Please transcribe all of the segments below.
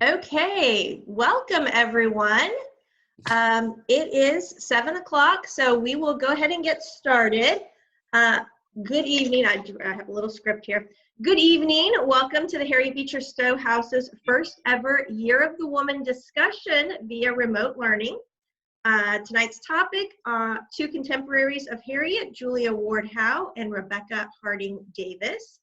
Okay, welcome everyone. It is 7 o'clock, so we will go ahead and get started. Good evening. I have a little script here. Good evening. Welcome to the Harriet Beecher Stowe House's first ever Year of the Woman discussion via remote learning. Tonight's topic, two contemporaries of Harriet, Julia Ward Howe and Rebecca Harding Davis.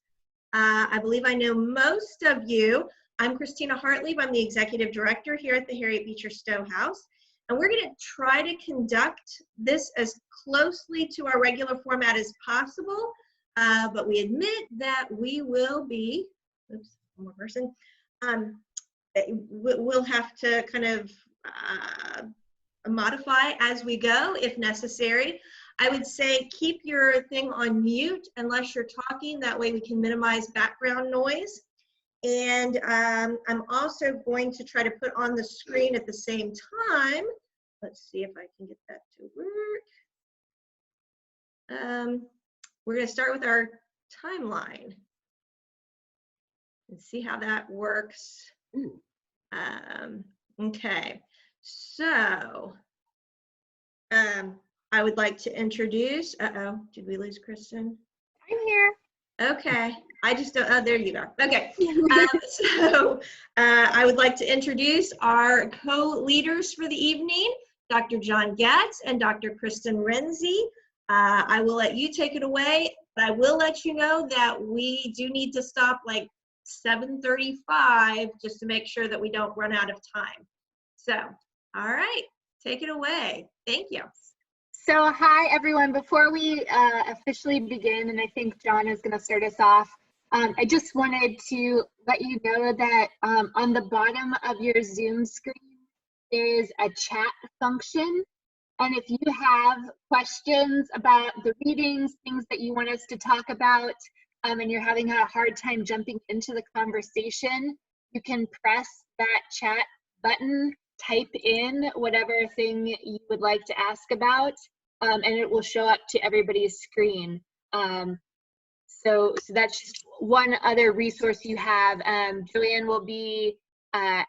I believe I know most of you. I'm Christina Hartlieb. I'm the Executive Director here at the Harriet Beecher Stowe House. And we're going to try to conduct this as closely to our regular format as possible. But we admit that we will be, oops, one more person. We'll have to kind of modify as we go if necessary. I would say keep your thing on mute unless you're talking. That way we can minimize background noise. And I'm also going to try to put on the screen at the same time. Let's see if I can get that to work. We're going to start with our timeline and see how that works. Okay, so I would like to introduce, did we lose Kristen? I'm here. Okay, I just don't, oh, there you go. Okay, so I would like to introduce our co-leaders for the evening, Dr. John Getz and Dr. Kristen Renzi. I will let you take it away, but I will let you know that we do need to stop like 7:35 just to make sure that we don't run out of time. So, all right, take it away. Thank you. So hi everyone, before we officially begin, and I think John is going to start us off, I just wanted to let you know that on the bottom of your Zoom screen, there is a chat function. And if you have questions about the readings, things that you want us to talk about, and you're having a hard time jumping into the conversation, you can press that chat button, type in whatever thing you would like to ask about, and it will show up to everybody's screen. So that's just one other resource you have. Julianne will be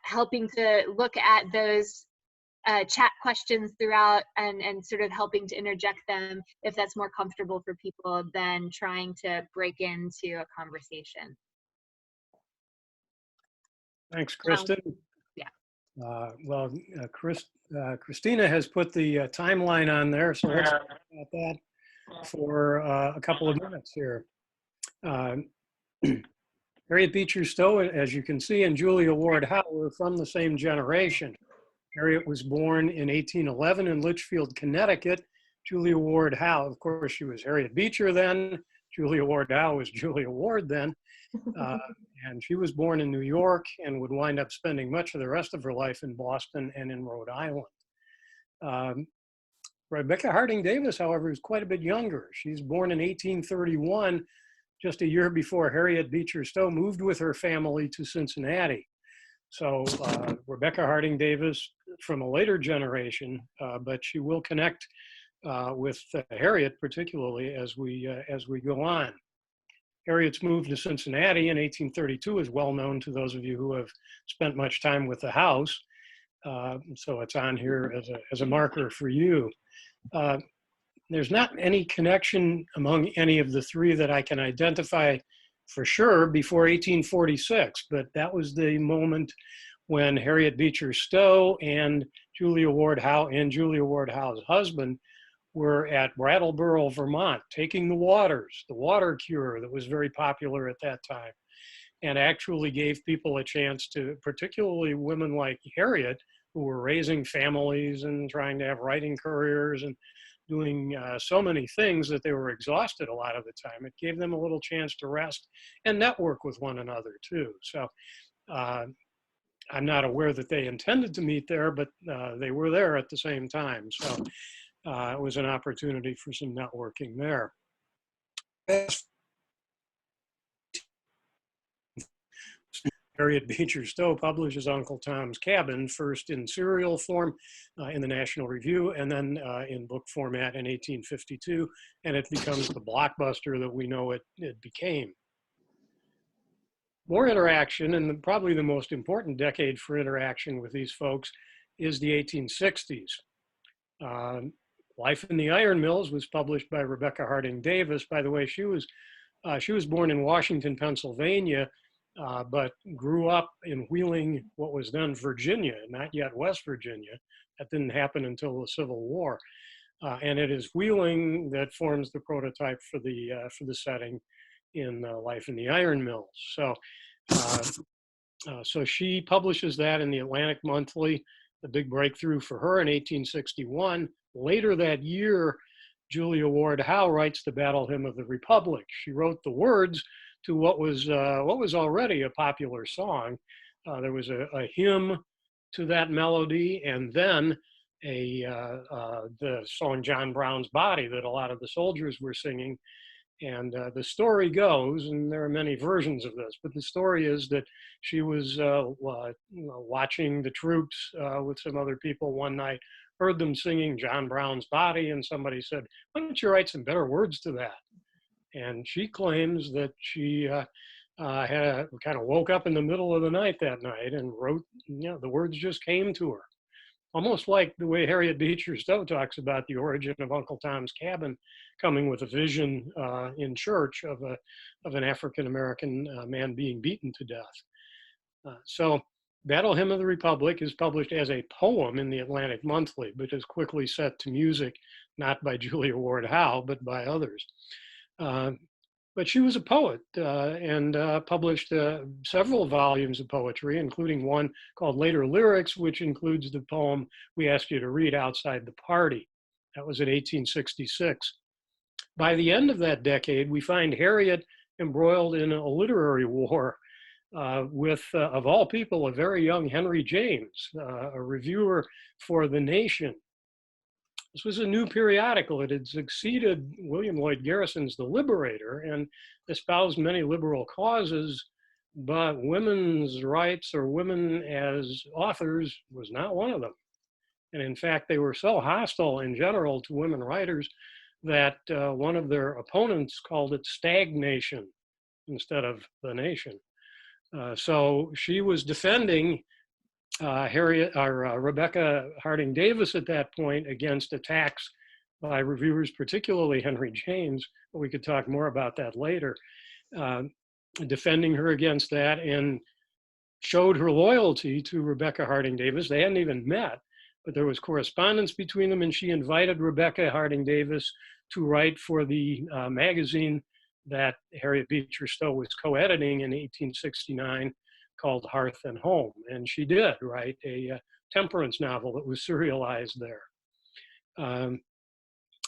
helping to look at those chat questions throughout and sort of helping to interject them if that's more comfortable for people than trying to break into a conversation. Thanks, Kristen. Christina has put the timeline on there, so let's talk about that for a couple of minutes here. Harriet Beecher Stowe, as you can see, and Julia Ward Howe were from the same generation. Harriet was born in 1811 in Litchfield, Connecticut. Julia Ward Howe, of course, she was Harriet Beecher then. Julia Ward Howe was Julia Ward then. And she was born in New York and would wind up spending much of the rest of her life in Boston and in Rhode Island. Rebecca Harding Davis, however, is quite a bit younger. She's born in 1831, just a year before Harriet Beecher Stowe moved with her family to Cincinnati. So Rebecca Harding Davis from a later generation, but she will connect with Harriet particularly as we go on. Harriet's move to Cincinnati in 1832 is well known to those of you who have spent much time with the house. So it's on here as a marker for you. There's not any connection among any of the three that I can identify for sure before 1846, but that was the moment when Harriet Beecher Stowe and Julia Ward Howe and Julia Ward Howe's husband were at Brattleboro, Vermont, taking the waters, the water cure that was very popular at that time, and actually gave people a chance to, particularly women like Harriet, who were raising families and trying to have writing careers and doing so many things that they were exhausted a lot of the time. It gave them a little chance to rest and network with one another too. So I'm not aware that they intended to meet there, but they were there at the same time. So it was an opportunity for some networking there. Harriet Beecher Stowe publishes Uncle Tom's Cabin, first in serial form in the National Review, and then in book format in 1852, and it becomes the blockbuster that we know it became. more interaction, and probably the most important decade for interaction with these folks is the 1860s. Life in the Iron Mills was published by Rebecca Harding Davis. By the way, she was born in Washington, Pennsylvania, but grew up in Wheeling, what was then Virginia, not yet West Virginia. That didn't happen until the Civil War. And it is Wheeling that forms the prototype for the setting in Life in the Iron Mills. So she publishes that in the Atlantic Monthly, the big breakthrough for her in 1861. Later that year, Julia Ward Howe writes the Battle Hymn of the Republic. She wrote the words to what was already a popular song. There was a hymn to that melody, and then the song John Brown's Body that a lot of the soldiers were singing. And the story goes, and there are many versions of this, but the story is that she was watching the troops with some other people one night, heard them singing John Brown's Body, and somebody said, "Why don't you write some better words to that?" And she claims that she kind of woke up in the middle of the night that night and wrote, the words just came to her. Almost like the way Harriet Beecher Stowe talks about the origin of Uncle Tom's Cabin, coming with a vision in church of an African-American man being beaten to death. So Battle Hymn of the Republic is published as a poem in the Atlantic Monthly, but is quickly set to music, not by Julia Ward Howe, but by others. But she was a poet and published several volumes of poetry, including one called Later Lyrics, which includes the poem we asked you to read, Outside the Party. That was in 1866. By the end of that decade, we find Harriet embroiled in a literary war with, of all people, a very young Henry James, a reviewer for The Nation. This was a new periodical. It had succeeded William Lloyd Garrison's The Liberator and espoused many liberal causes, but women's rights or women as authors was not one of them. And in fact, they were so hostile in general to women writers that one of their opponents called it stagnation instead of The Nation. So she was defending Rebecca Harding Davis at that point against attacks by reviewers, particularly Henry James, but we could talk more about that later, defending her against that, and showed her loyalty to Rebecca Harding Davis. They hadn't even met, but there was correspondence between them, and she invited Rebecca Harding Davis to write for the magazine that Harriet Beecher Stowe was co-editing in 1869, called Hearth and Home. And she did write a temperance novel that was serialized there.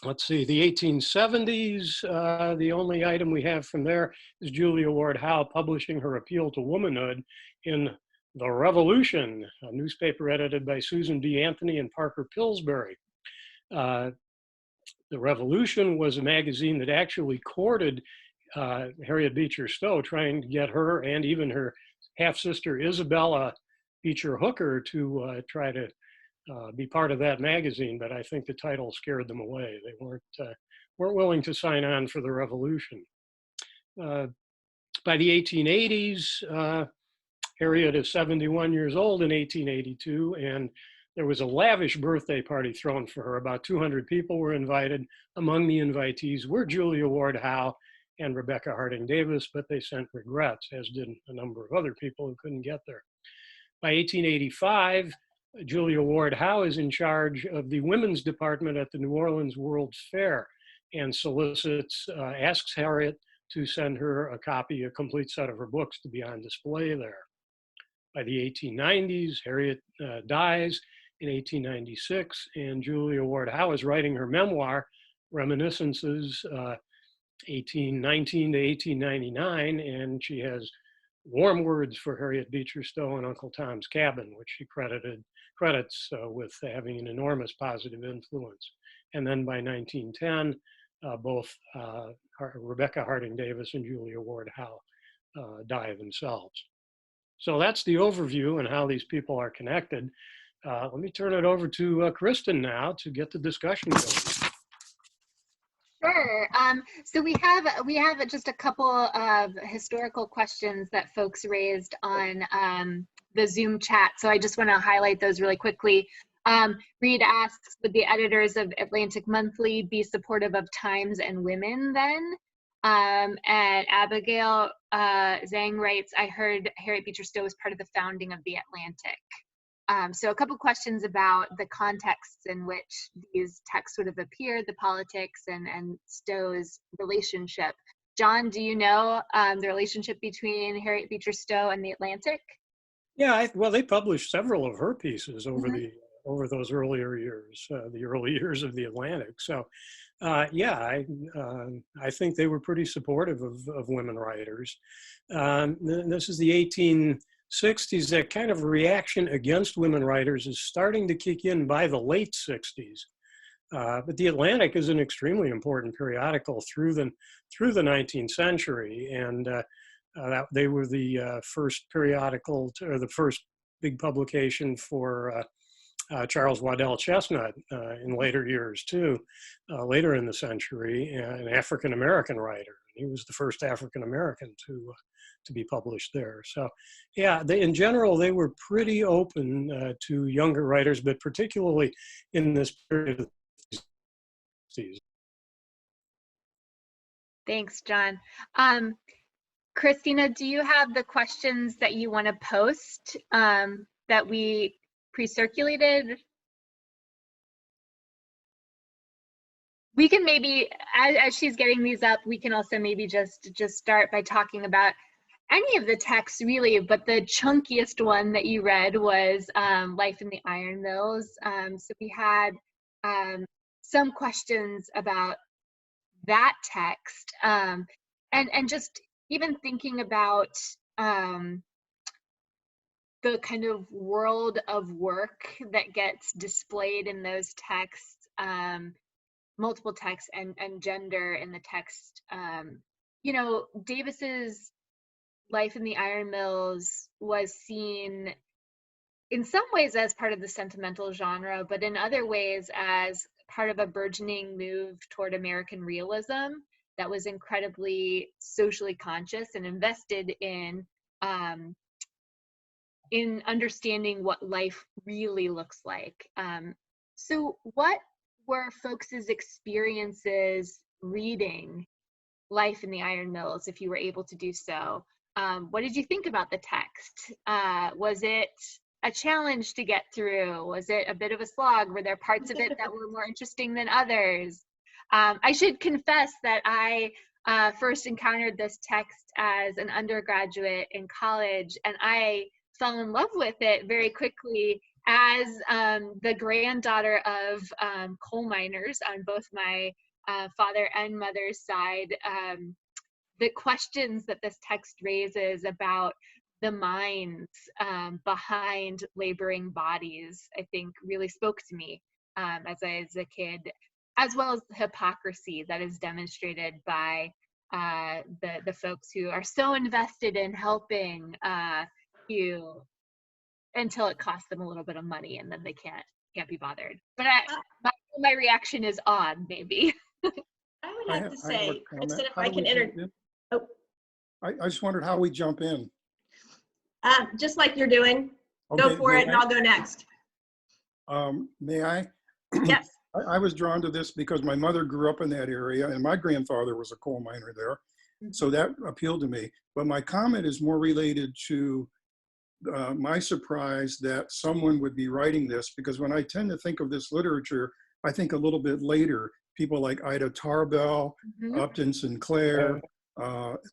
Let's see, the 1870s, the only item we have from there is Julia Ward Howe publishing her appeal to womanhood in The Revolution, a newspaper edited by Susan B. Anthony and Parker Pillsbury. The Revolution was a magazine that actually courted Harriet Beecher Stowe, trying to get her and even her half-sister Isabella Beecher Hooker to try to be part of that magazine, but I think the title scared them away. They weren't willing to sign on for the Revolution. By the 1880s, Harriet is 71 years old in 1882, and there was a lavish birthday party thrown for her. About 200 people were invited. Among the invitees were Julia Ward Howe and Rebecca Harding Davis, but they sent regrets, as did a number of other people who couldn't get there. By 1885, Julia Ward Howe is in charge of the women's department at the New Orleans World's Fair and asks Harriet to send her a complete set of her books to be on display there. By the 1890s, Harriet dies in 1896, and Julia Ward Howe is writing her memoir, Reminiscences, 1819 to 1899, and she has warm words for Harriet Beecher Stowe and Uncle Tom's Cabin, which she credits with having an enormous positive influence. And then by 1910, both Rebecca Harding Davis and Julia Ward Howe die themselves. So that's the overview and how these people are connected. Let me turn it over to Kristen now to get the discussion going. Sure. So we have just a couple of historical questions that folks raised on the Zoom chat. So I just want to highlight those really quickly. Reed asks, would the editors of Atlantic Monthly be supportive of Times and Women then? And Abigail Zhang writes, I heard Harriet Beecher Stowe was part of the founding of the Atlantic. So a couple questions about the contexts in which these texts would have appeared, the politics and Stowe's relationship. John, do you know the relationship between Harriet Beecher Stowe and the Atlantic? Yeah, well, they published several of her pieces over over those earlier years, the early years of the Atlantic. So, yeah, I think they were pretty supportive of women writers. This is the 1860s. That kind of reaction against women writers is starting to kick in by the late 60s. But the Atlantic is an extremely important periodical through the 19th century, and they were the first periodical, or the first big publication for Charles Waddell Chestnut in later years too, later in the century, an African-American writer. He was the first African-American to be published there. So yeah, in general, they were pretty open to younger writers, but particularly in this period of the 60s. Thanks, John. Christina, do you have the questions that you want to post that we pre-circulated? We can maybe, as she's getting these up, we can also maybe just start by talking about any of the texts really, but the chunkiest one that you read was Life in the Iron Mills. So we had some questions about that text, and just even thinking about the kind of world of work that gets displayed in those texts, multiple texts and gender in the text. You know, Davis's Life in the Iron Mills was seen in some ways as part of the sentimental genre, but in other ways as part of a burgeoning move toward American realism that was incredibly socially conscious and invested in understanding what life really looks like. So what were folks' experiences reading Life in the Iron Mills, if you were able to do so? What did you think about the text? Was it a challenge to get through? Was it a bit of a slog? Were there parts of it that were more interesting than others? I should confess that I first encountered this text as an undergraduate in college, and I fell in love with it very quickly as the granddaughter of coal miners on both my father and mother's side. The questions that this text raises about the minds behind laboring bodies, I think really spoke to me as a kid, as well as the hypocrisy that is demonstrated by the folks who are so invested in helping you until it costs them a little bit of money, and then they can't be bothered. But my reaction is odd, maybe. I would like to say, Kristen, if I can enter. Oh, I just wondered how we jump in. just like you're doing. Okay, Go for it, and I'll go next. May I? Yes. I was drawn to this because my mother grew up in that area, and my grandfather was a coal miner there. So that appealed to me. But my comment is more related to my surprise that someone would be writing this, because when I tend to think of this literature, I think a little bit later, people like Ida Tarbell, Upton Sinclair,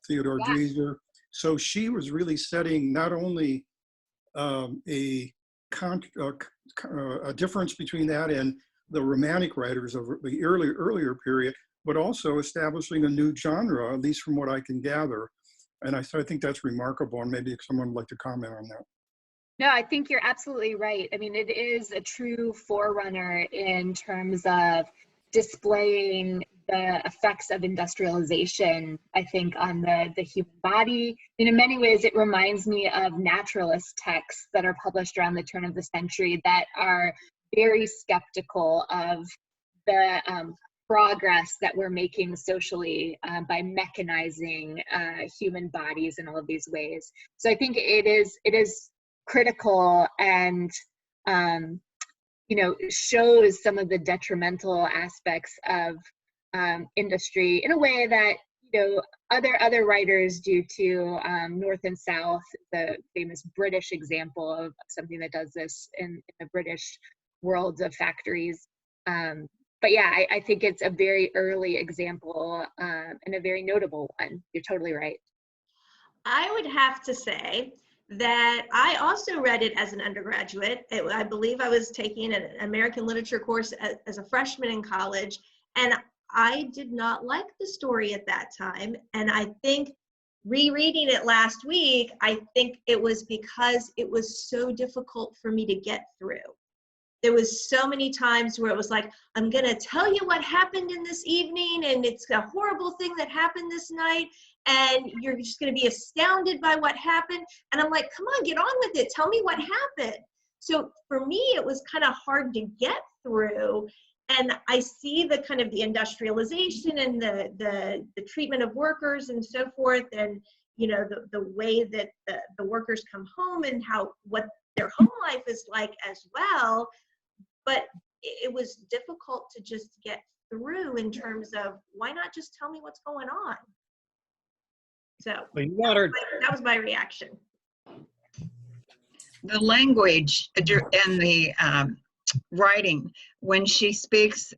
Theodore Dreiser. So she was really setting not only a difference between that and the Romantic writers of the earlier period, but also establishing a new genre, at least from what I can gather. And I think that's remarkable, and maybe someone would like to comment on that. No, I think you're absolutely right. I mean, it is a true forerunner in terms of displaying the effects of industrialization, I think, on the human body. And in many ways, it reminds me of naturalist texts that are published around the turn of the century that are very skeptical of the progress that we're making socially by mechanizing human bodies in all of these ways. So I think it is critical and shows some of the detrimental aspects of industry in a way that other writers do to North and South, the famous British example of something that does this in the British worlds of factories. But yeah, I think it's a very early example and a very notable one. You're totally right. I would have to say that I also read it as an undergraduate. I believe I was taking an American literature course as a freshman in college, and I did not like the story at that time. And I think rereading it last week, I think it was because it was so difficult for me to get through. There was so many times where it was like, I'm going to tell you what happened in this evening, and it's a horrible thing that happened this night, and you're just going to be astounded by what happened. And I'm like, come on, get on with it. Tell me what happened. So for me, it was kind of hard to get through. And I see the kind of the industrialization and the treatment of workers and so forth, and the way that the workers come home and what their home life is like as well. But it was difficult to just get through in terms of, why not just tell me what's going on? So that was my reaction. The language and the writing, when she speaks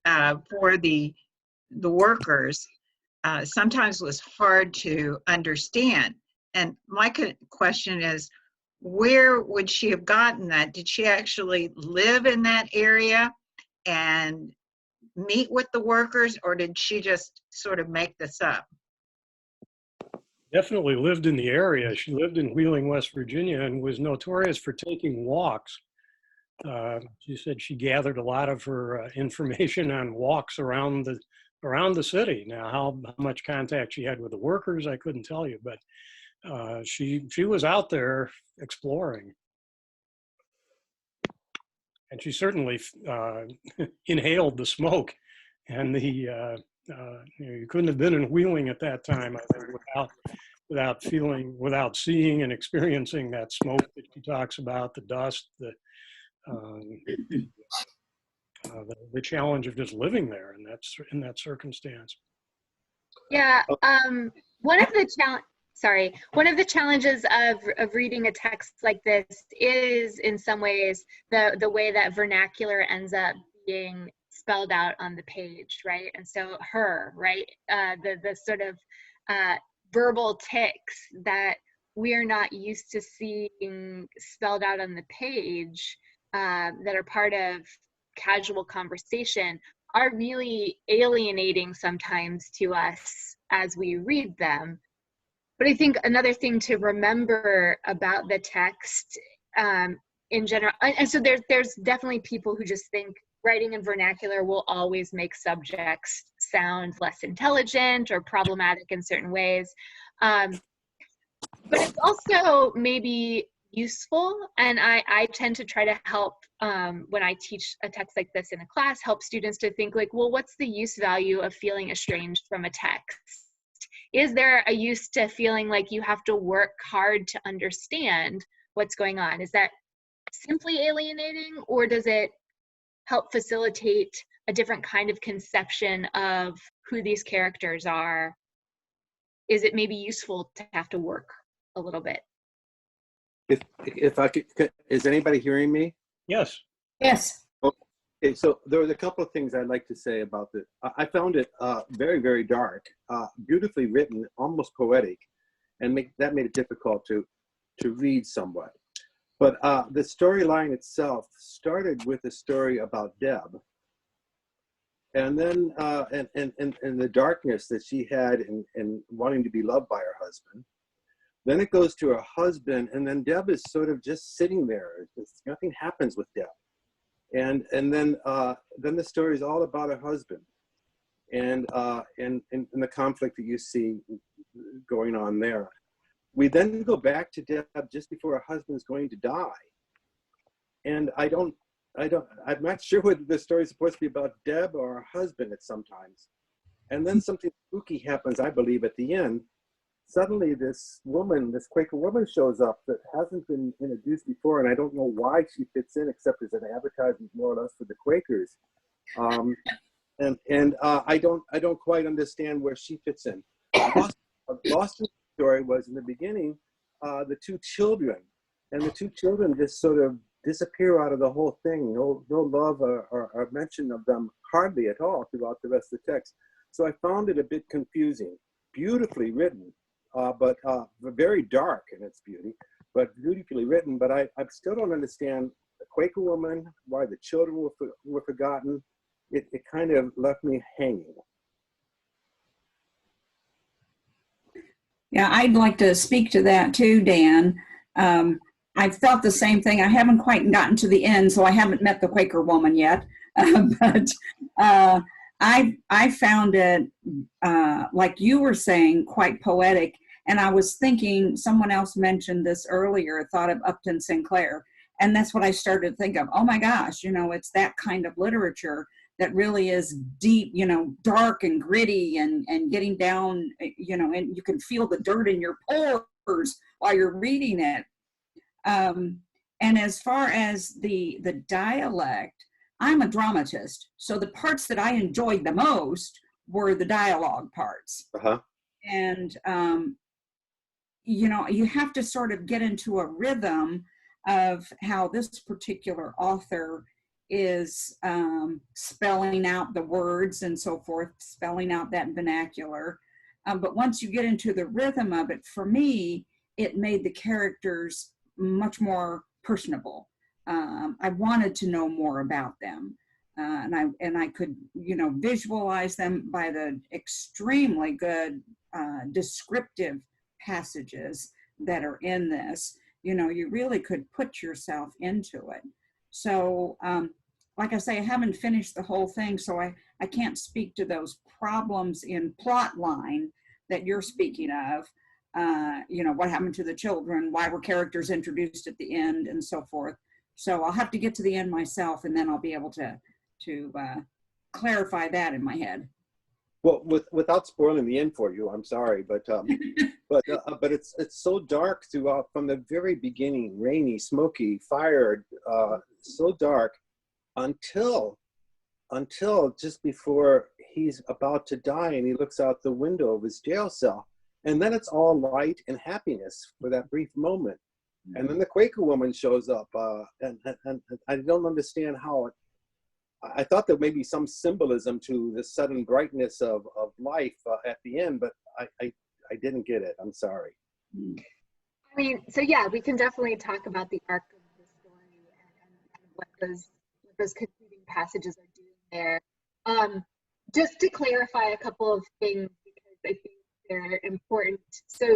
for the workers, sometimes was hard to understand. And my question is, where would she have gotten that? Did she actually live in that area and meet with the workers, or did she just sort of make this up? Definitely lived in the area. She lived in Wheeling, West Virginia, and was notorious for taking walks. She said she gathered a lot of her information on walks around the city. Now, how much contact she had with the workers, I couldn't tell you, but she was out there exploring. And she certainly inhaled the smoke, and you couldn't have been in Wheeling at that time, I think, without seeing and experiencing that smoke that she talks about, the dust, the challenge of just living there in that circumstance. Yeah, one of the challenges of reading a text like this is, in some ways, the way that vernacular ends up being spelled out on the page, right? And so the sort of verbal tics that we're not used to seeing spelled out on the page, that are part of casual conversation, are really alienating sometimes to us as we read them. But I think another thing to remember about the text in general, and so there's definitely people who just think writing in vernacular will always make subjects sound less intelligent or problematic in certain ways. But it's also maybe useful, and I tend to try to help, when I teach a text like this in a class, help students to think like, well, what's the use value of feeling estranged from a text? Is there a use to feeling like you have to work hard to understand what's going on? Is that simply alienating, or does it help facilitate a different kind of conception of who these characters are? Is it maybe useful to have to work a little bit? If I could, is anybody hearing me? Yes. Yes. Okay, so there was a couple of things I'd like to say about this. I found it very, very dark, beautifully written, almost poetic, and that made it difficult to read somewhat. But the storyline itself started with a story about Deb, and then and the darkness that she had in wanting to be loved by her husband. Then it goes to her husband, and then Deb is sort of just sitting there. Nothing happens with Deb. And then the story is all about her husband and the conflict that you see going on there. We then go back to Deb just before her husband's going to die. And I don't I'm not sure whether the story is supposed to be about Deb or her husband at sometimes. And then something spooky happens, I believe, at the end. Suddenly this Quaker woman shows up that hasn't been introduced before, and I don't know why she fits in except as an advertisement more or less for the Quakers. I don't quite understand where she fits in. Lost in the story was in the beginning, the two children, and the two children just sort of disappear out of the whole thing. No love or mention of them hardly at all throughout the rest of the text. So I found it a bit confusing. Beautifully written, but very dark in its beauty, but beautifully written. But I still don't understand the Quaker woman, why the children were forgotten. It kind of left me hanging. Yeah, I'd like to speak to that too, Dan. I've felt the same thing. I haven't quite gotten to the end, so I haven't met the Quaker woman yet. But I found it, like you were saying, quite poetic. And I was thinking, someone else mentioned this earlier, thought of Upton Sinclair. And that's what I started to think of. Oh my gosh, it's that kind of literature that really is deep, dark and gritty and getting down, and you can feel the dirt in your pores while you're reading it. And as far as the dialect, I'm a dramatist. So the parts that I enjoyed the most were the dialogue parts. Uh-huh. And, you have to sort of get into a rhythm of how this particular author is spelling out the words and so forth, spelling out that vernacular. But once you get into the rhythm of it, for me, it made the characters much more personable. I wanted to know more about them. And I could, visualize them by the extremely good descriptive passages that are in this. You really could put yourself into it. So, like I say, I haven't finished the whole thing, so I can't speak to those problems in plot line that you're speaking of. What happened to the children, why were characters introduced at the end, and so forth. So I'll have to get to the end myself, and then I'll be able to clarify that in my head. Well, without spoiling the end for you, I'm sorry, but it's so dark throughout from the very beginning, rainy, smoky, fired, so dark until just before he's about to die and he looks out the window of his jail cell, and then it's all light and happiness for that brief moment, and then the Quaker woman shows up, and I don't understand how it. I thought there may be some symbolism to the sudden brightness of life at the end, but I didn't get it. I'm sorry. I mean, so yeah, we can definitely talk about the arc of the story and what those concluding passages are doing there. Just to clarify a couple of things, because I think they're important. So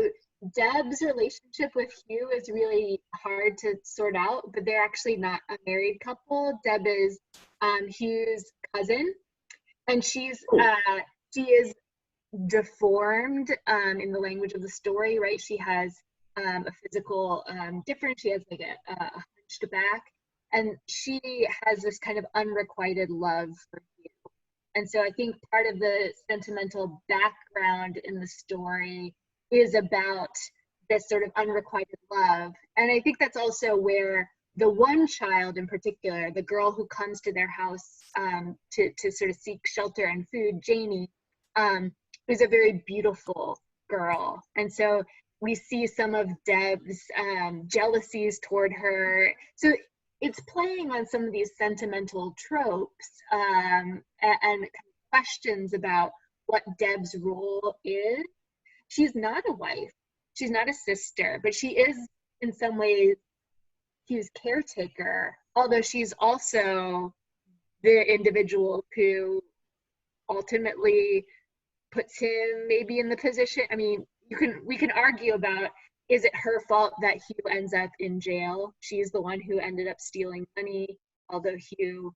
Deb's relationship with Hugh is really hard to sort out, but they're actually not a married couple. Deb is Hugh's cousin, and she is deformed in the language of the story, right? She has a physical difference. She has like a hunched back, and she has this kind of unrequited love for Hugh. And so I think part of the sentimental background in the story is about this sort of unrequited love. And I think that's also where the one child in particular, the girl who comes to their house to sort of seek shelter and food, Janie, is a very beautiful girl. And so we see some of Deb's jealousies toward her. So it's playing on some of these sentimental tropes and questions about what Deb's role is. She's not a wife, she's not a sister, but she is in some ways Hugh's caretaker, although she's also the individual who ultimately puts him maybe in the position. I mean, we can argue about, is it her fault that Hugh ends up in jail? She's the one who ended up stealing money, although Hugh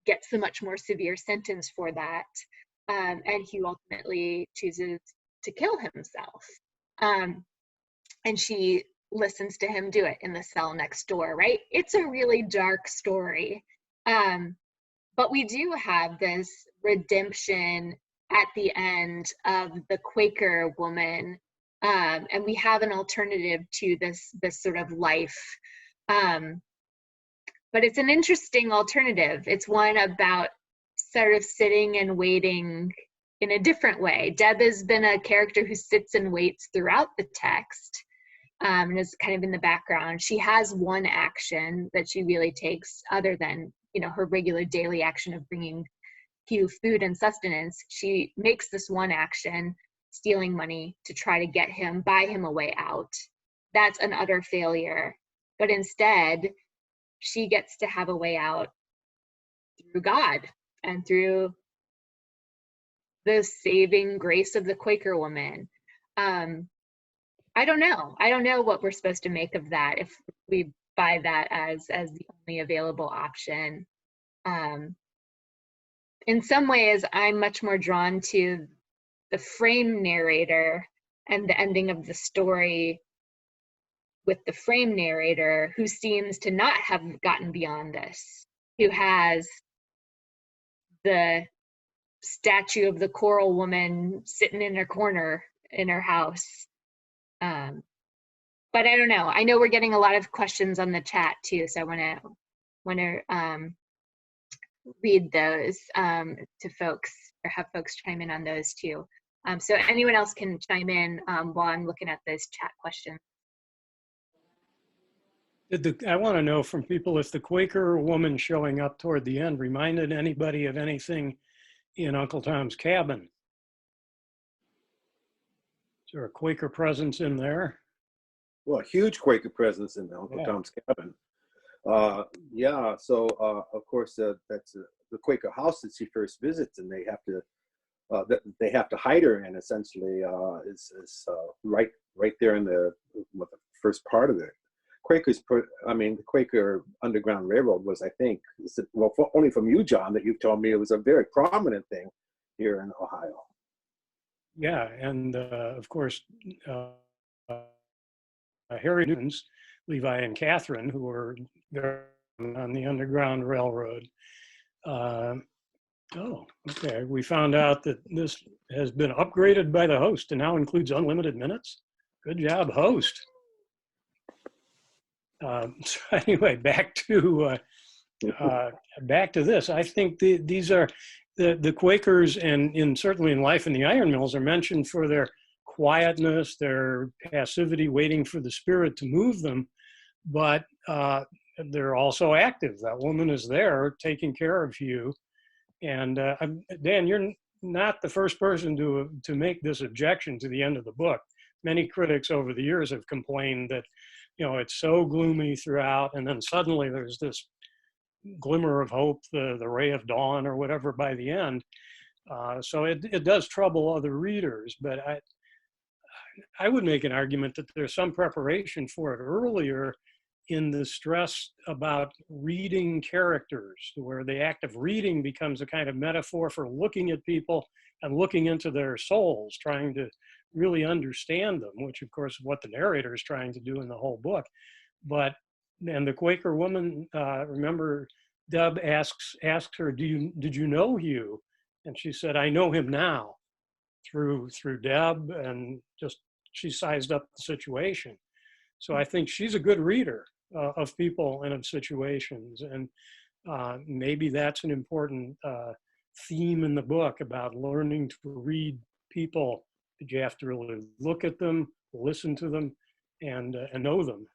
gets the much more severe sentence for that. And Hugh ultimately chooses to kill himself. And she listens to him do it in the cell next door, right? It's a really dark story. But we do have this redemption at the end of the Quaker woman, and we have an alternative to this sort of life. But it's an interesting alternative. It's one about sort of sitting and waiting in a different way. Deb has been a character who sits and waits throughout the text, and is kind of in the background. She has one action that she really takes, other than, you know, her regular daily action of bringing Hugh food and sustenance. She makes this one action, stealing money to try to get him, buy him a way out. That's an utter failure. But instead, she gets to have a way out through God and through the saving grace of the Quaker woman. I don't know. I don't know what we're supposed to make of that, if we buy that as the only available option. In some ways, I'm much more drawn to the frame narrator and the ending of the story with the frame narrator, who seems to not have gotten beyond this, who has the statue of the coral woman sitting in a corner in her house. But I don't know. I know we're getting a lot of questions on the chat too, so I want to read those to folks, or have folks chime in on those too. So anyone else can chime in while I'm looking at those chat questions. I want to know from people if the Quaker woman showing up toward the end reminded anybody of anything in Uncle Tom's Cabin. Is there a Quaker presence in there? Well, a huge Quaker presence in Uncle Tom's Cabin. Yeah, so of course that's the Quaker house that she first visits, and they have to hide her in, essentially, is right there in the first part of it. The Quaker Underground Railroad was, I think, well, only from you, John, that you've told me it was a very prominent thing here in Ohio. Yeah, and of course, Harry Newton's, Levi and Catherine, who were there on the Underground Railroad. Oh, okay. We found out that this has been upgraded by the host and now includes unlimited minutes. Good job, host. So anyway, back to this. I think these are the Quakers, and certainly in Life in the Iron Mills, are mentioned for their quietness, their passivity, waiting for the Spirit to move them. But they're also active. That woman is there taking care of you. And Dan, you're not the first person to make this objection to the end of the book. Many critics over the years have complained that, you know, it's so gloomy throughout, and then suddenly there's this glimmer of hope, the ray of dawn or whatever by the end. So it does trouble other readers, but I would make an argument that there's some preparation for it earlier in the stress about reading characters, where the act of reading becomes a kind of metaphor for looking at people and looking into their souls, trying to really understand them, which of course is what the narrator is trying to do in the whole book. And the Quaker woman, remember, Deb asked her, did you know Hugh? And she said, I know him now through Deb, and just she sized up the situation. So I think she's a good reader of people and of situations, and maybe that's an important theme in the book about learning to read people. That you have to really look at them, listen to them, and know them.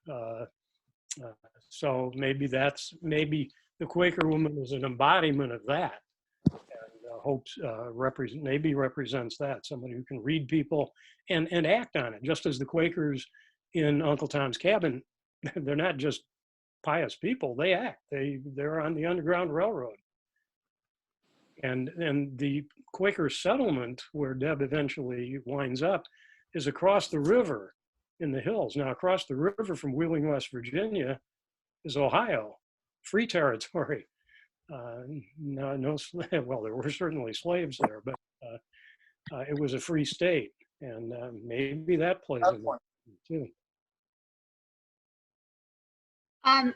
So maybe the Quaker woman is an embodiment of that, and hopes represents that, somebody who can read people and act on it, just as the Quakers in Uncle Tom's Cabin. They're not just pious people, they act. They're on the Underground Railroad. And the Quaker settlement where Deb eventually winds up is across the river in the hills. Now, across the river from Wheeling, West Virginia is Ohio, free territory. Well, there were certainly slaves there, but it was a free state. And maybe that plays into it too.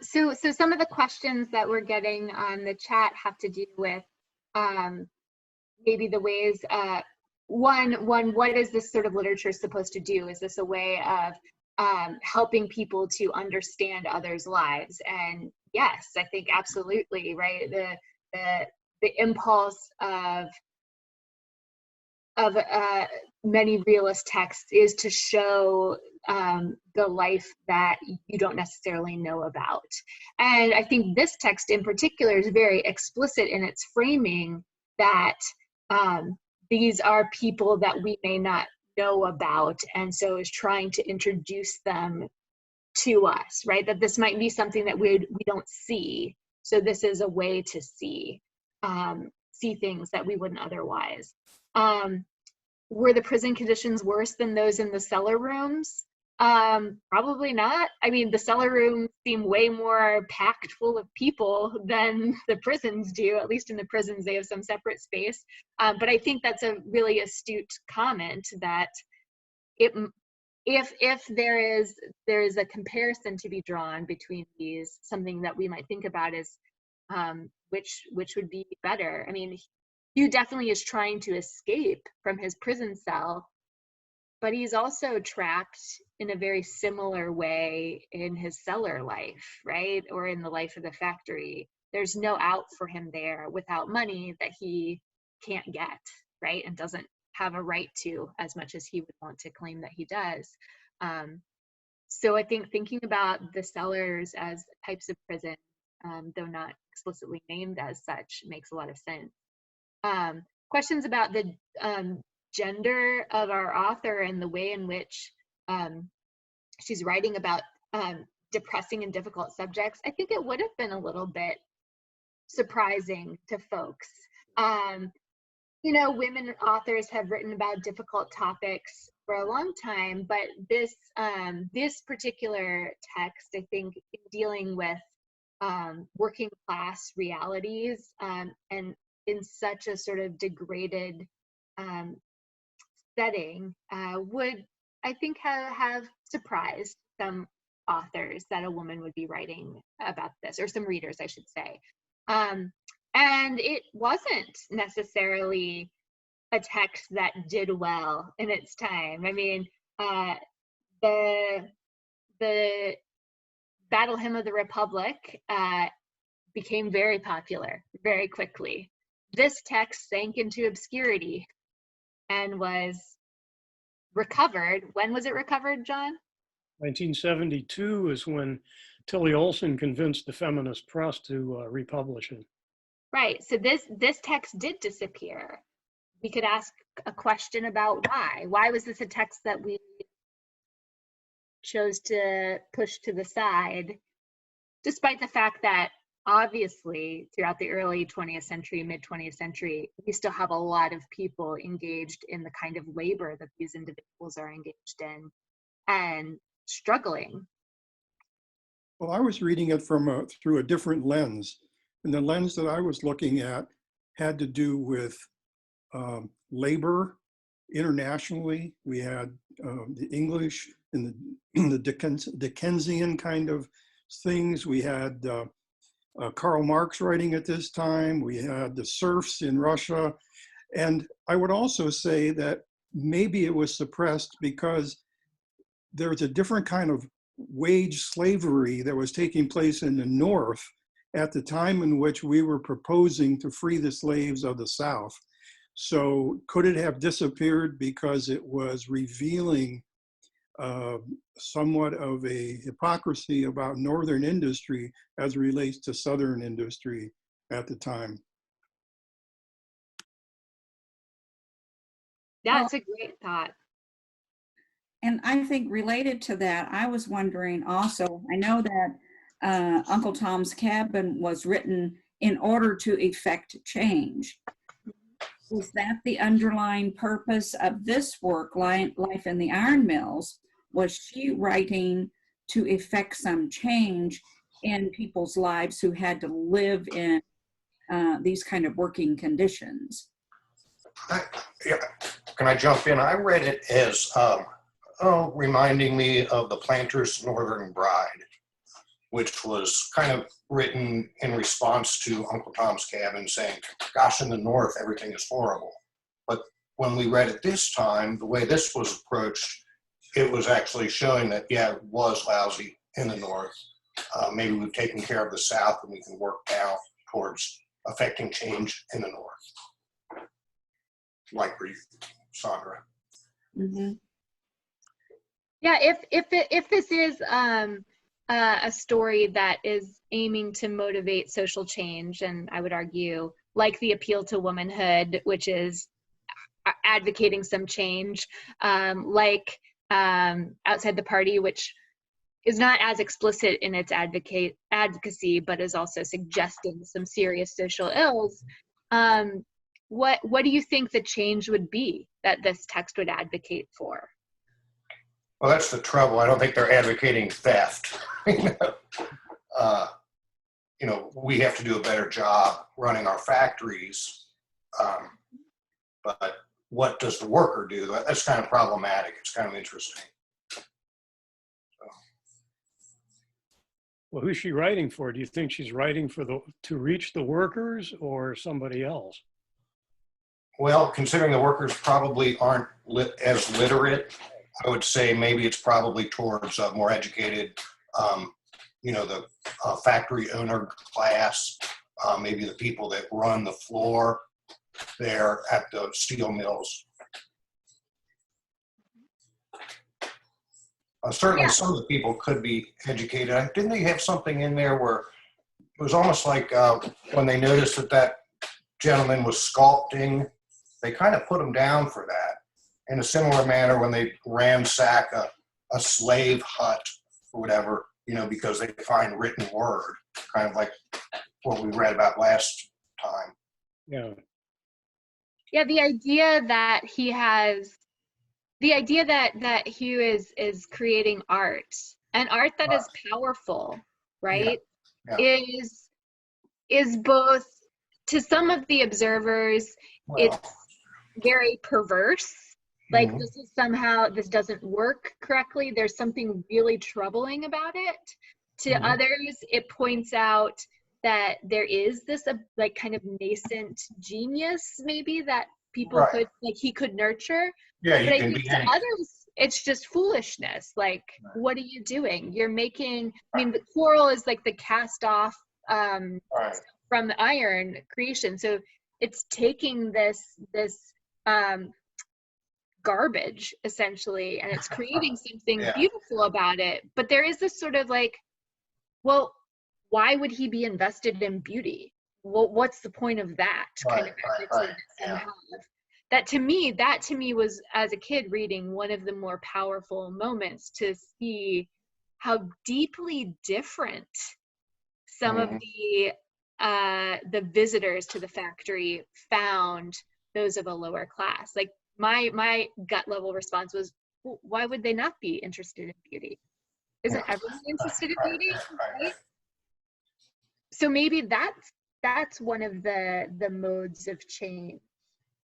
So some of the questions that we're getting on the chat have to do with maybe the ways, one, what is this sort of literature supposed to do? Is this a way of helping people to understand others' lives? And yes, I think absolutely, right? The impulse of many realist texts is to show the life that you don't necessarily know about. And I think this text in particular is very explicit in its framing that these are people that we may not know about, and so is trying to introduce them to us, right? That this might be something that we don't see. So this is a way to see things that we wouldn't otherwise. Were the prison conditions worse than those in the cellar rooms? Probably not. I mean, the cellar rooms seem way more packed full of people than the prisons do. At least in the prisons, they have some separate space. But I think that's a really astute comment that if there is a comparison to be drawn between these, something that we might think about is which would be better. I mean, Hugh definitely is trying to escape from his prison cell, but he's also trapped in a very similar way in his cellar life, right? Or in the life of the factory. There's no out for him there without money that he can't get, right? And doesn't have a right to as much as he would want to claim that he does. So I think thinking about the cellars as types of prison, though not explicitly named as such, makes a lot of sense. Questions about the gender of our author and the way in which she's writing about depressing and difficult subjects. I think it would have been a little bit surprising to folks. You know, women authors have written about difficult topics for a long time, but this particular text, I think, dealing with working class realities and in such a sort of degraded setting would, I think, have surprised some authors that a woman would be writing about this, or some readers, I should say. And it wasn't necessarily a text that did well in its time. I mean, the Battle Hymn of the Republic became very popular very quickly. This text sank into obscurity and was recovered. When was it recovered, John? 1972 is when Tilly Olson convinced the feminist press to republish it. Right, so this text did disappear. We could ask a question about why. Why was this a text that we chose to push to the side, despite the fact that obviously throughout the early 20th century, mid 20th century, we still have a lot of people engaged in the kind of labor that these individuals are engaged in and struggling. Well, I was reading it through a different lens. And the lens that I was looking at had to do with labor internationally. We had the English and the Dickensian kind of things. We had Karl Marx writing at this time. We had the serfs in Russia. And I would also say that maybe it was suppressed because there's a different kind of wage slavery that was taking place in the North at the time in which we were proposing to free the slaves of the South. So could it have disappeared because it was revealing somewhat of a hypocrisy about Northern industry as relates to Southern industry at the time? That's a great thought. And I think related to that, I was wondering also, I know that Uncle Tom's Cabin was written in order to effect change. Was that the underlying purpose of this work, Life in the Iron Mills? Was she writing to effect some change in people's lives who had to live in these kind of working conditions? Yeah. Can I jump in? I read it as reminding me of the Planter's Northern Bride. which was kind of written in response to Uncle Tom's Cabin saying, gosh, in the North, everything is horrible. But when we read it this time, the way this was approached, it was actually showing that, yeah, it was lousy in the North. Maybe we've taken care of the South and we can work now towards affecting change in the North. Like for you, Sandra. Mm-hmm. Yeah, if this is a story that is aiming to motivate social change, and I would argue, like the appeal to womanhood, which is advocating some change, like Outside the Party, which is not as explicit in its advocacy, but is also suggesting some serious social ills. What do you think the change would be that this text would advocate for? Well, that's the trouble. I don't think they're advocating theft. We have to do a better job running our factories. But what does the worker do? That's kind of problematic. It's kind of interesting. Well, who's she writing for? Do you think she's writing for to reach the workers or somebody else? Well, considering the workers probably aren't as literate, I would say maybe it's probably towards more educated, the factory owner class, maybe the people that run the floor there at the steel mills. Certainly some of the people could be educated. Didn't they have something in there where it was almost like when they noticed that gentleman was sculpting, they kind of put him down for that. In a similar manner when they ransack a slave hut or whatever, because they find written word, kind of like what we read about last time. Yeah. Yeah, the idea that Hugh is creating art, and art that is powerful, right? Yeah. Is both, to some of the observers, it's very perverse. Like this doesn't work correctly. There's something really troubling about it. To others, it points out that there is this like kind of nascent genius maybe that people could, like, he could nurture. Yeah, but I think to others, it's just foolishness. Like, what are you doing? You're making, the coral is like the cast off from the iron creation. So it's taking this garbage essentially, and it's creating something beautiful about it. But there is this sort of like, well, why would he be invested in beauty? Well, what's the point of that kind of attitude have? That to me was, as a kid reading, one of the more powerful moments, to see how deeply different some of the visitors to the factory found those of a lower class. Like my gut level response was, well, why would they not be interested in beauty? Isn't everyone interested in beauty? Right? So maybe that's one of the modes of change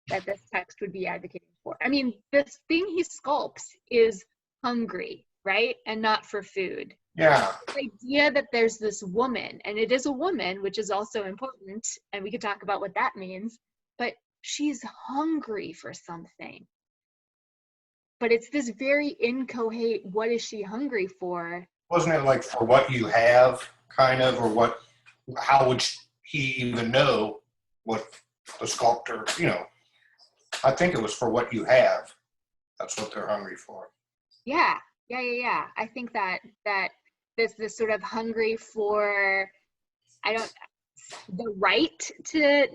that this text would be advocating for. I mean, this thing he sculpts is hungry, right? And not for food. Yeah. The idea that there's this woman, and it is a woman, which is also important, and we could talk about what that means, but she's hungry for something. But it's this very incoherent, what is she hungry for? Wasn't it like for what you have, kind of, or how would he even know what the sculptor, I think it was for what you have. That's what they're hungry for. Yeah. I think that this sort of hungry for, the right to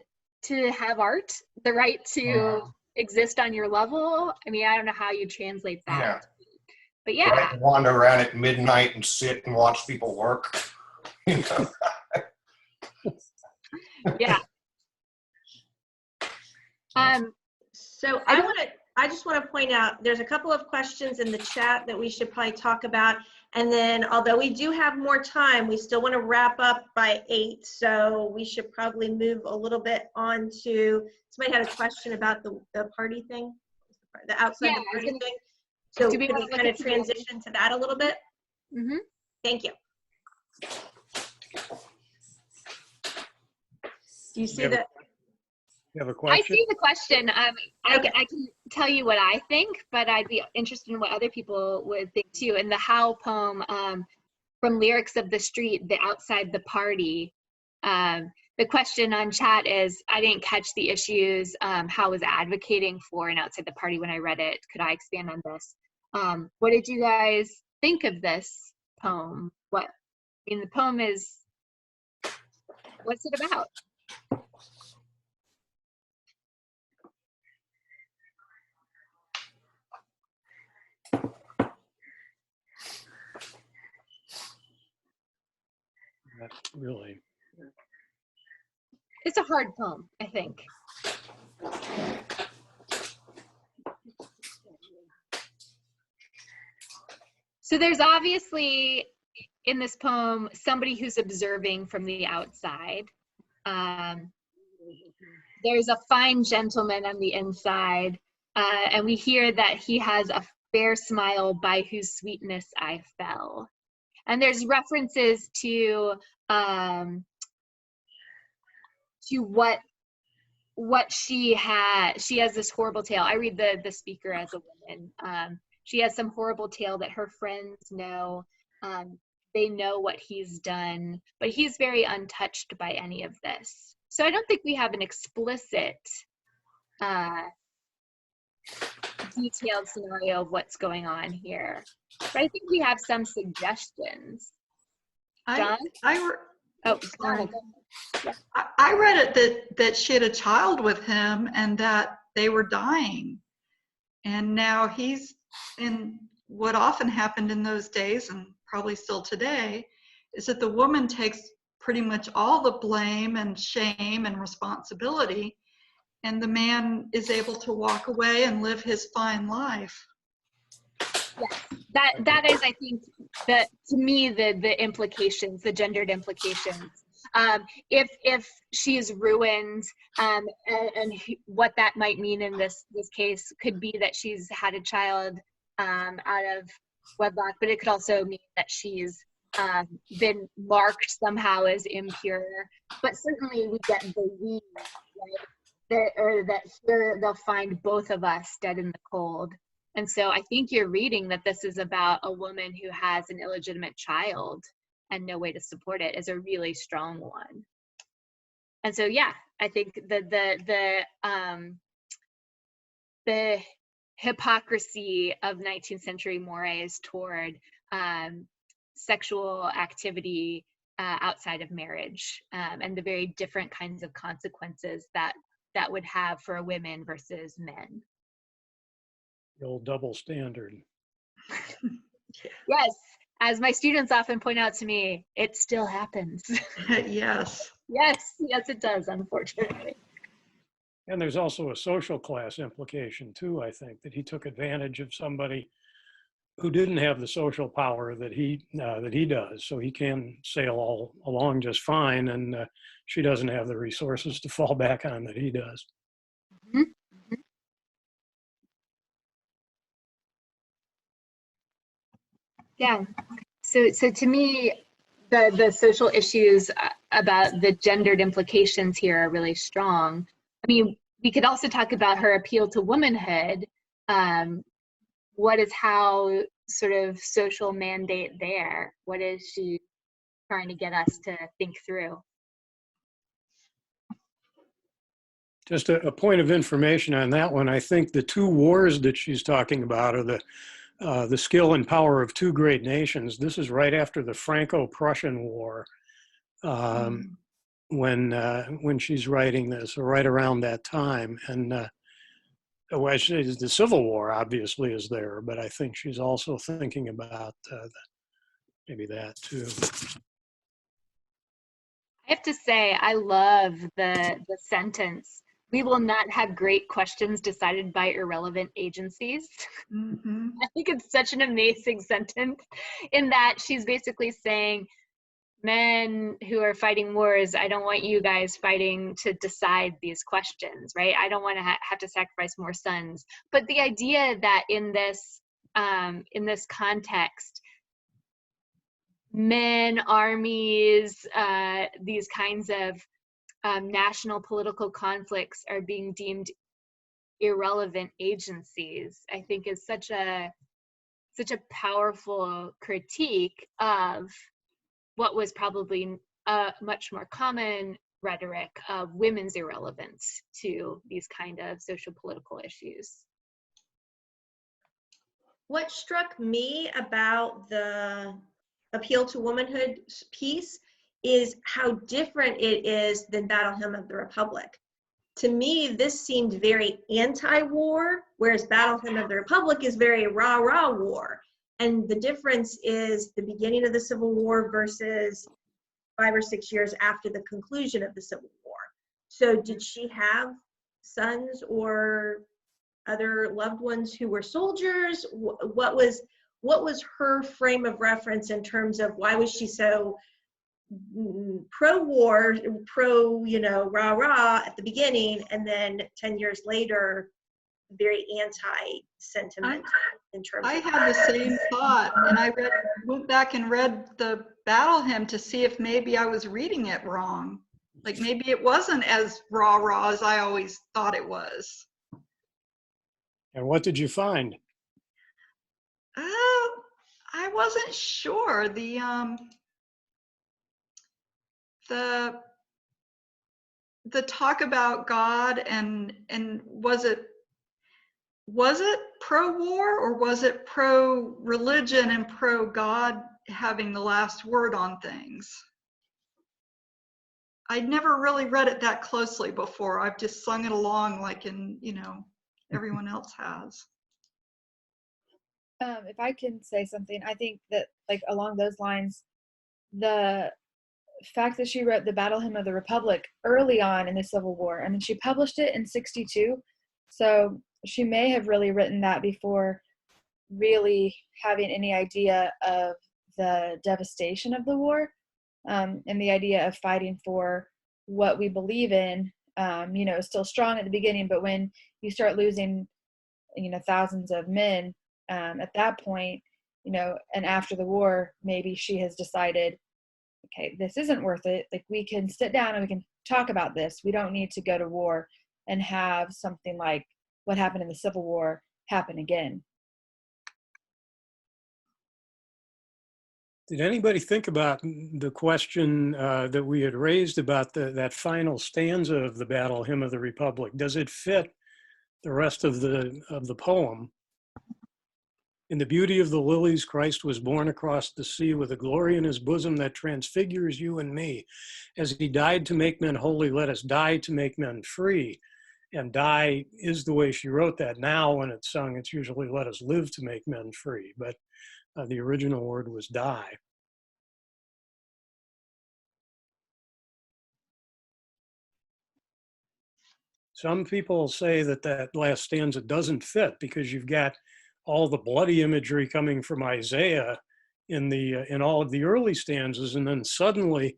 have art, the right to exist on your level. I mean, I don't know how you translate that. Yeah. But yeah. Right, wander around at midnight and sit and watch people work. Yeah. So I just want to point out, there's a couple of questions in the chat that we should probably talk about. And then, although we do have more time, we still want to wrap up by 8. So we should probably move a little bit on to, somebody had a question about the party thing, the outside the party thing. So could we kind of transition to that a little bit? Mm-hmm. Thank you. Do you see Yeah. that? You have a I question? see the question. I can tell you what I think, but I'd be interested in what other people would think too. In the Howe poem, from Lyrics of the Street, the Outside the Party, the question on chat is, I didn't catch the issues Howe was advocating for in Outside the Party when I read it. Could I expand on this? What did you guys think of this poem? The poem is, what's it about? Not really. It's a hard poem, I think. So there's obviously in this poem somebody who's observing from the outside. There's a fine gentleman on the inside, and we hear that he has a fair smile by whose sweetness I fell. And there's references to what she has. She has this horrible tale. I read the speaker as a woman. She has some horrible tale that her friends know. They know what he's done, but he's very untouched by any of this. So I don't think we have an explicit detailed scenario of what's going on here, but I think we have some suggestions. John? Oh, go ahead. I read it that she had a child with him and that they were dying. And now he's in what often happened in those days, and probably still today, is that the woman takes pretty much all the blame and shame and responsibility, and the man is able to walk away and live his fine life. Yes, that is, I think, to me, the implications, the gendered implications. If she is ruined, and what that might mean in this case could be that she's had a child out of wedlock, but it could also mean that she's been marked somehow as impure. But certainly we get the we, right? That here they'll find both of us dead in the cold. And so I think you're reading that this is about a woman who has an illegitimate child and no way to support it is a really strong one. And so, yeah, I think the hypocrisy of 19th century mores toward sexual activity outside of marriage, and the very different kinds of consequences that would have for women versus men. The old double standard. Yes, as my students often point out to me, it still happens. Yes. Yes, it does, unfortunately. And there's also a social class implication too, I think, that he took advantage of somebody who didn't have the social power that he does. So he can sail all along just fine, and she doesn't have the resources to fall back on that he does. Mm-hmm. Yeah. So to me, the social issues about the gendered implications here are really strong. I mean, we could also talk about her appeal to womanhood. What is Howe sort of social mandate there? What is she trying to get us to think through? Just a point of information on that one. I think the two wars that she's talking about are the skill and power of two great nations. This is right after the Franco-Prussian War, when she's writing this, or right around that time. And well, the Civil War obviously is there, but I think she's also thinking about maybe that too. I have to say, I love the sentence, "We will not have great questions decided by irrelevant agencies." Mm-hmm. I think it's such an amazing sentence, in that she's basically saying, men who are fighting wars, I don't want you guys fighting to decide these questions, right? I don't want to have to sacrifice more sons. But the idea that in this context, men, armies, these kinds of national political conflicts are being deemed irrelevant agencies, I think is such a powerful critique of what was probably a much more common rhetoric of women's irrelevance to these kind of social political issues. What struck me about the appeal to womanhood piece is how different it is than Battle Hymn of the Republic. To me, this seemed very anti-war, whereas Battle Hymn of the Republic is very rah-rah war. And the difference is the beginning of the Civil War versus 5 or 6 years after the conclusion of the Civil War. So did she have sons or other loved ones who were soldiers? What was her frame of reference in terms of why was she so pro-war, rah-rah at the beginning, and then 10 years later, very anti-sentiment in terms I of had the same thought, and I went back and read the Battle Hymn to see if maybe I was reading it wrong. Like maybe it wasn't as rah-rah as I always thought it was. And what did you find? I wasn't sure. The talk about God and was it pro-war or was it pro-religion and pro-God having the last word on things? I'd never really read it that closely before. I've just sung it along like everyone else has. If I can say something, I think that like along those lines, the fact that she wrote the Battle Hymn of the Republic early on in the Civil War, and then she published it in '62. So she may have really written that before really having any idea of the devastation of the war, and the idea of fighting for what we believe in, still strong at the beginning, but when you start losing, thousands of men at that point, and after the war, maybe she has decided, okay, this isn't worth it. Like we can sit down and we can talk about this. We don't need to go to war and have something like what happened in the Civil War happen again. Did anybody think about the question that we had raised about that final stanza of the Battle Hymn of the Republic? Does it fit the rest of the poem? In the beauty of the lilies, Christ was born across the sea with a glory in his bosom that transfigures you and me. As he died to make men holy, let us die to make men free. And die is the way she wrote that. Now when it's sung, it's usually let us live to make men free. But the original word was die. Some people say that last stanza doesn't fit because you've got all the bloody imagery coming from Isaiah in all of the early stanzas, and then suddenly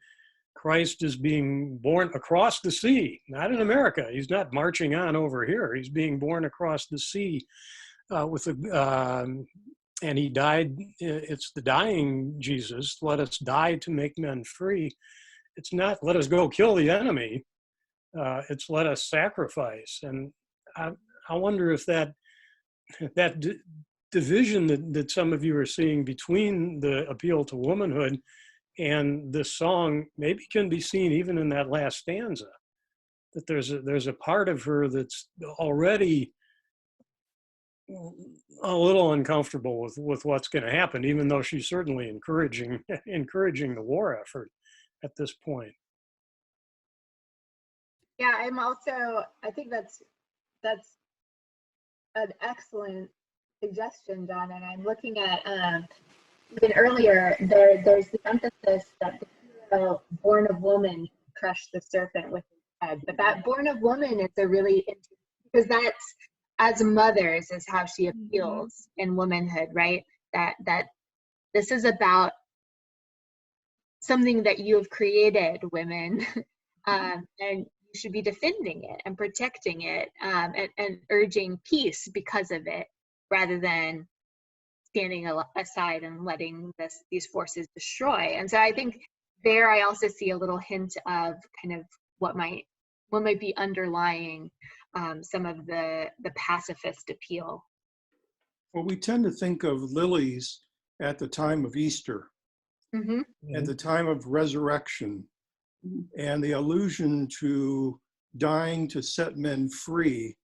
Christ is being born across the sea, not in America. He's not marching on over here. He's being born across the sea and he died. It's the dying Jesus. Let us die to make men free. It's not let us go kill the enemy. It's let us sacrifice. And I wonder if that division that some of you are seeing between the appeal to womanhood and this song maybe can be seen even in that last stanza, that there's a part of her that's already a little uncomfortable with what's going to happen, even though she's certainly encouraging the war effort at this point. Yeah, I think that's an excellent suggestion, John. And I'm looking at even earlier, there's the emphasis that the hero, born of woman, crushed the serpent with his head. But that born of woman is a really interesting, because that's, as mothers, is how she appeals in womanhood, right? That this is about something that you have created, women, and you should be defending it and protecting it, and urging peace because of it, rather than standing aside and letting these forces destroy. And so I think there I also see a little hint of kind of what might be underlying some of the pacifist appeal. Well, we tend to think of lilies at the time of Easter, Mm-hmm. at the time of resurrection, and the allusion to dying to set men free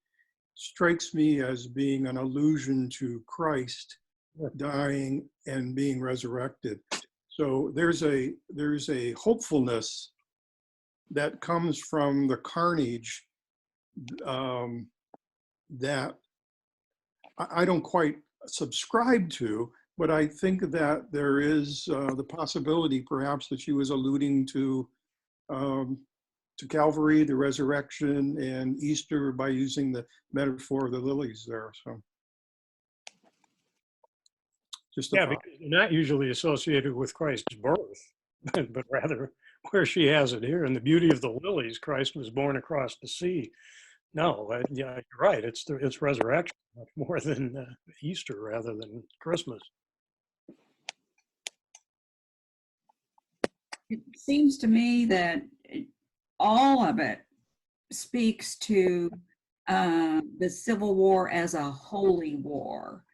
strikes me as being an allusion to Christ dying and being resurrected. So there's a hopefulness that comes from the carnage that I don't quite subscribe to, but I think that there is the possibility perhaps that she was alluding to Calvary, the resurrection, and Easter by using the metaphor of the lilies there. So just a Yeah, thought. because they're not usually associated with Christ's birth, but rather where she has it here. And the beauty of the lilies, Christ was born across the sea. No, yeah, you're right. It's resurrection much more than Easter rather than Christmas. It seems to me that all of it speaks to the Civil War as a holy war,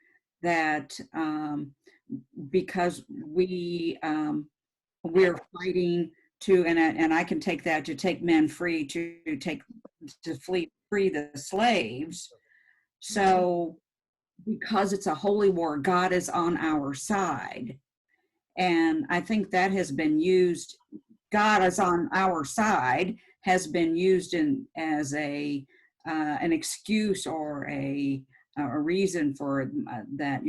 that because we're fighting to, and I can take that, to take men free, to free the slaves. So because it's a holy war, God is on our side. And I think that has been used, God is on our side, has been used as an excuse or a reason for that,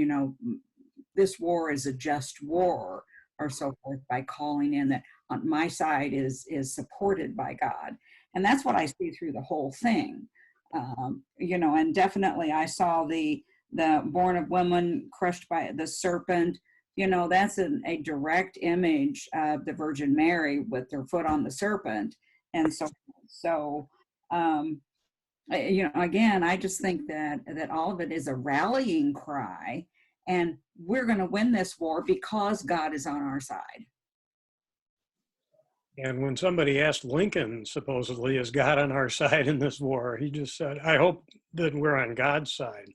this war is a just war or so forth, by calling in that on my side is supported by God. And that's what I see through the whole thing. And definitely I saw the born of woman crushed by the serpent. That's a direct image of the Virgin Mary with her foot on the serpent. And so again, I just think that all of it is a rallying cry, and we're going to win this war because God is on our side. And when somebody asked Lincoln, supposedly, is God on our side in this war? He just said, I hope that we're on God's side.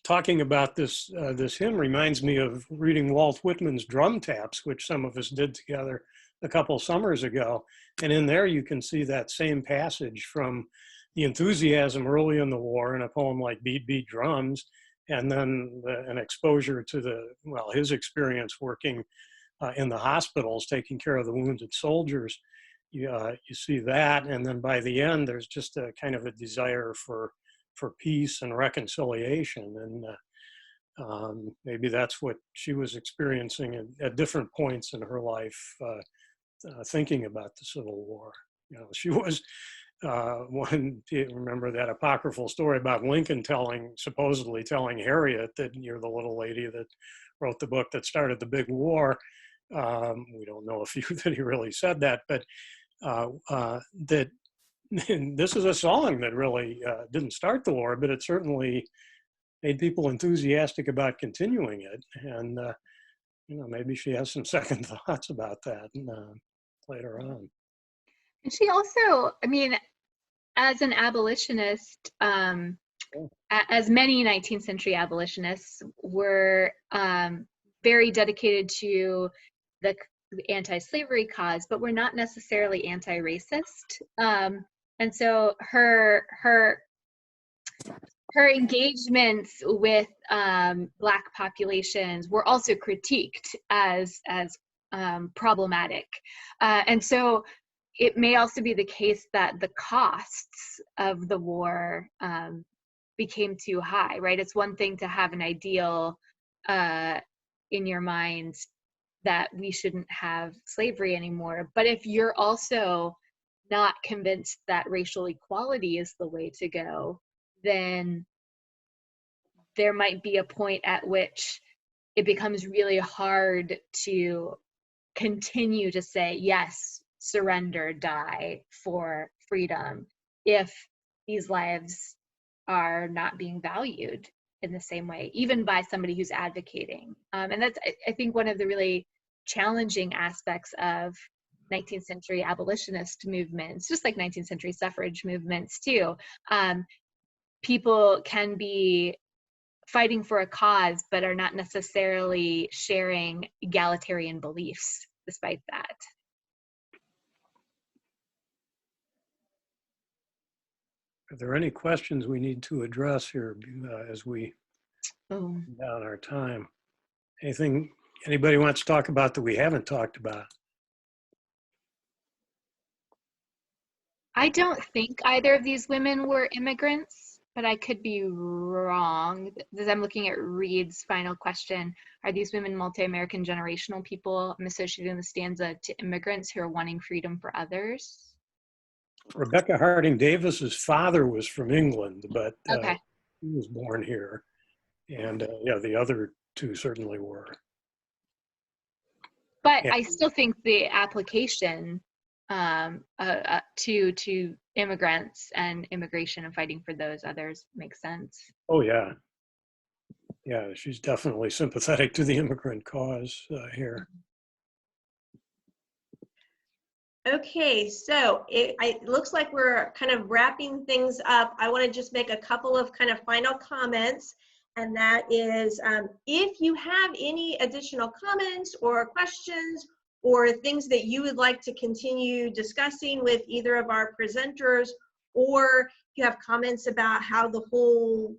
Talking about this hymn reminds me of reading Walt Whitman's Drum Taps, which some of us did together a couple summers ago. And in there you can see that same passage from the enthusiasm early in the war in a poem like Beat, Beat Drums, and then an exposure to his experience working in the hospitals, taking care of the wounded soldiers. You see that, and then by the end, there's just a kind of a desire for peace and reconciliation. And maybe that's what she was experiencing at different points in her life, thinking about the Civil War. She was, remember that apocryphal story about Lincoln supposedly telling Harriet that you're the little lady that wrote the book that started the big war. We don't know that he really said that, but that this is a song that really didn't start the war, but it certainly made people enthusiastic about continuing it. And, maybe she has some second thoughts about that later on. And she also, as an abolitionist, as many 19th century abolitionists were very dedicated to the anti-slavery cause, but were not necessarily anti-racist. And so her engagements with Black populations were also critiqued as problematic. And so it may also be the case that the costs of the war became too high, right? It's one thing to have an ideal in your mind that we shouldn't have slavery anymore, but if you're also not convinced that racial equality is the way to go, then there might be a point at which it becomes really hard to continue to say, yes, surrender, die for freedom, if these lives are not being valued in the same way, even by somebody who's advocating. And that's, I think, one of the really challenging aspects of 19th century abolitionist movements, just like 19th century suffrage movements too. People can be fighting for a cause, but are not necessarily sharing egalitarian beliefs despite that. Are there any questions we need to address here as we Oh. down our time? Anything anybody wants to talk about that we haven't talked about? I don't think either of these women were immigrants, but I could be wrong. As I'm looking at Reed's final question, are these women multi-American generational people? I'm associating the stanza to immigrants who are wanting freedom for others. Rebecca Harding Davis's father was from England, but Okay. he was born here. And yeah, the other two certainly were. But Yeah. I still think the application to immigrants and immigration and fighting for those others makes sense. Oh, yeah. Yeah, she's definitely sympathetic to the immigrant cause here. Okay, so it looks like we're kind of wrapping things up. I want to just make a couple of kind of final comments, and that is if you have any additional comments or questions or things that you would like to continue discussing with either of our presenters, or you have comments about how the whole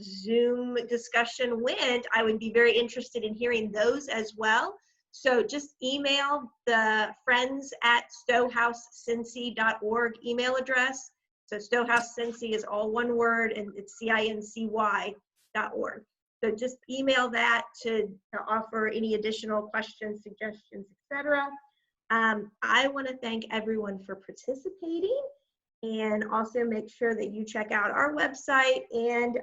Zoom discussion went, I would be very interested in hearing those as well. So just email the friends@stowehousecincy.org email address. So StowehouseCincy is all one word, and it's CINCY.org. So just email that to offer any additional questions, suggestions, etc. I want to thank everyone for participating, and also make sure that you check out our website and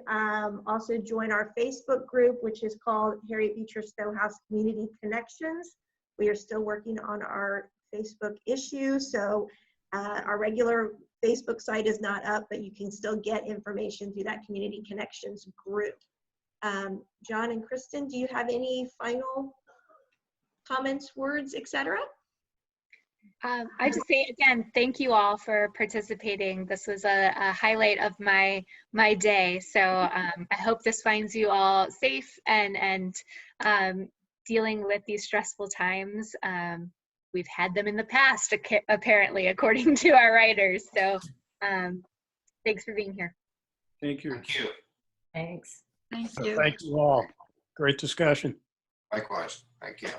also join our Facebook group, which is called Harriet Beecher Stowehouse Community Connections. We are still working on our Facebook issue, so our regular Facebook site is not up, but you can still get information through that Community Connections group. John and Kristen, do you have any final comments, words, etc.? I just say again, thank you all for participating. This was a highlight of my day. So I hope this finds you all safe and dealing with these stressful times. We've had them in the past, apparently, according to our writers. So thanks for being here. Thank you. Thank you. Thanks. Thank So you. thank you all. Great discussion. Likewise. Thank you.